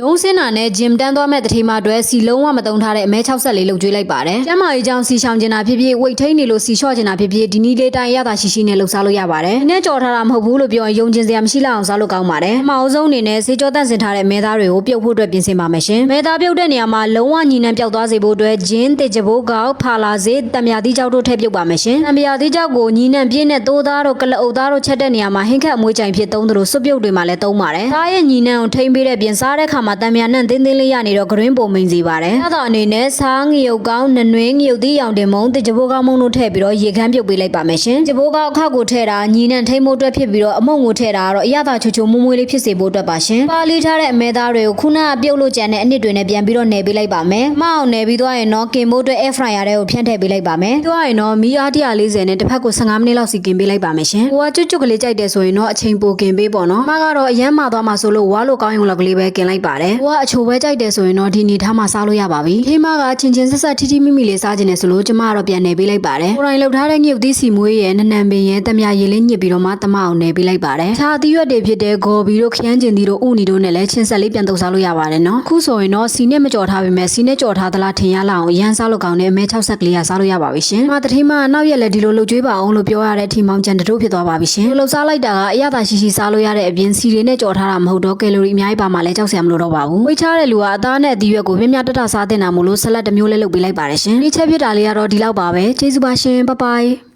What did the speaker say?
ဒုံးစင်းနာနဲ့ဂျင်တန်းသွားမဲ့တထေးမအတွက်စီလုံးဝမတုံထားတဲ့အမဲ64လောက်ကျွေးလိုက်ပါတယ်။ကျမကြီးကြောင့်စီရှောင်ကျင်တာဖြစ်ဖြစ်ဝိတ်ထိန်နေလို့စီလျှော့ကျင်တာဖြစ်ဖြစ်ဒီနည်းလေးတိုင်းရတာရှိရှိနဲ့လှုပ်ရှားလို့ရပါတယ်။ဒီနဲ့ကြော်ထားတာမဟုတ်ဘူးလို့ပြောရင်ယုံကျင်စရာမရှိလောက်အောင်စားလို့ကောင်းပါတယ်။အမအောင်ဆုံးအနေနဲ့စေကြောတန့်စင်ထားတဲ့မဲသားတွေကိုပြုတ်ဖို့အတွက်ပြင်ဆင်ပါမယ်ရှင်။မဲသားပြုတ်တဲ့နေရာမှာလုံးဝညီနှံပြောက်သွားစေဖို့အတွက်ဂျင်းတစ်ကြဘိုးကောက်ဖာလာစေတံမြာသီးကြောက်တို့ထည့်ပြုတ်ပါမယ်ရှင်။တံမြာသီးကြောက်ကိုညီနှံပြည့်နဲ့သိုးသားတို့ကလအုပ်သားတို့ချက်တဲ့နေရာမှာဟင်းခတ်အမွှေးကြိုင်ဖြစ်သုံးသလိုစွပ်ပြုတ်တွေမှာလည်းသုံးပါတယ်။သားရဲ့ညီနှံကိုထိမ့်ပေးတဲ့ပြင်စားတဲ့ခါမှာတံမြာနဲ့တင်းတင်းလေးရနေတော့ဂရင်းပုံမိန်စီပါတယ်။အဲ့ဒါအနေနဲ့စားငရုတ်ကောင်းနနွေးငရုတ်သီးရောင်တင်မုံတစ်ကြဘိုးကောင်းမုံတို့ထည့်ပြီးတော့ရေခမ်းပြုတ်ပေးလိုက်ပါမယ်ရှင်။ကြဘိုးကောင်းအခကိုထည့်တာညီနှံထိမ့်ဖို့အတွက်ဖြစ်ပြီးတော့အမုံကိုထည့်တာကတော့အရသာချိုချိုမွမွေးလေးဖြစ်စေဖို့အတွက်ပါရှင်။ပါလီထားတဲ့အမဲသားတွေကိုခုနကပြုတ်လို့ကြံတဲ့အနှစ်တွေနဲ့ပြန်ပြီးတော့နယ်ပေးလိုက်ပါမယ်။မအောင်နယ်ပြီးသွားရင်တော့ကင်မိုးအတွက် air fryer တွေကိုဖြန့်ထည့်ပေးလိုက်ပါမယ်။ပြောရရင်တော့မီးအား140နဲ့တစ်ဖက်ကို15မိနစ်လောက်စီကင်ပေးလိုက်ပါမယ်ရှင်။ဟိုကကျွတ်ကျွတ်ကလေးကြိုက်တယ်ဆိုရင်တော့အချိန်ပိုကင်ပေးပေါ့နော်။မကတော့အရမ်းမာသွားမှဆိုလို့ဝါလို့ကောင်းရုံလောက်ကလေးပဲကင်လိုက်ပါတယ်။ဟိုကအချိုပဲကြိုက်တယ်ဆိုရင်တော့ဒီနေထားမှစားလို့ရပါပြီ။ခေးမကချင်းချင်းဆက်ဆက်ထိထိမိမိလေးစားခြင်းနဲ့ဆိုလို့ကျမကတော့ပြန်နယ်ပေးလိုက်ပါတယ်။ကိုယ်တိုင်လှုပ်ထားတဲ့ငရုတ်သီးစီမွေးရဲ့နနံပင်ရဲ့တမယာရည်လေးညစ်ပြီးတော့မှတမအောင်နယ်ပေးလိုက်ပါတယ်။ခြားသီးရွက်တွေဖြစ်တဲ့ဂေါ်ဘီတို့ခရမ်းကျင်သီးတို့ဥနီတို့နဲ့လည်းချင်းဆက်လေးပြန်တုပ်စားလို့ရပါတယ်နော်။ခုဆိုရင်တော့စီနဲ့မကြော်ထားပေမဲ့စီနဲ့ကြော်ထားသလားထင်ရလောက်အောင်ရမ်းစားလို့ကောင်းတဲ့အမဲ60ကလေးကစားလို့ရပါပြီရှင်။မတထေးမနောက်ရက်လည်းဒီလိုလှုပ်ကြွေးပါအောင်လို့ပြောရတဲ့အထီမောင်ကျန်တတို့ဖြစ်သွားပါပြီရှင်။လှုပ်စားလိုက်တာကအရသာရှိရှိစားလို့ရတဲ့အပြင်စီတွေနဲ့ကြော်ထားတာမဟုတ်တော့ကယ်လိုရီအများကြီးပါမှလည်းကြောက်စရာမလိုတော့ပါဘူး။ဝိတ်ချတဲ့လူကအသားနဲ့အသီးရွက်ကိုမြမြတတစားတင်တာမို့လို့ဆလတ်တစ်မျိုးလေးလုပ်ပေးလိုက်ပါတယ်ရှင်။ဒီချက်ဖြစ်တာလေးကတော့ဒီလောက်ပါပဲ။ကျေးဇူးပါရှင်။ဘိုင်ဘိုင်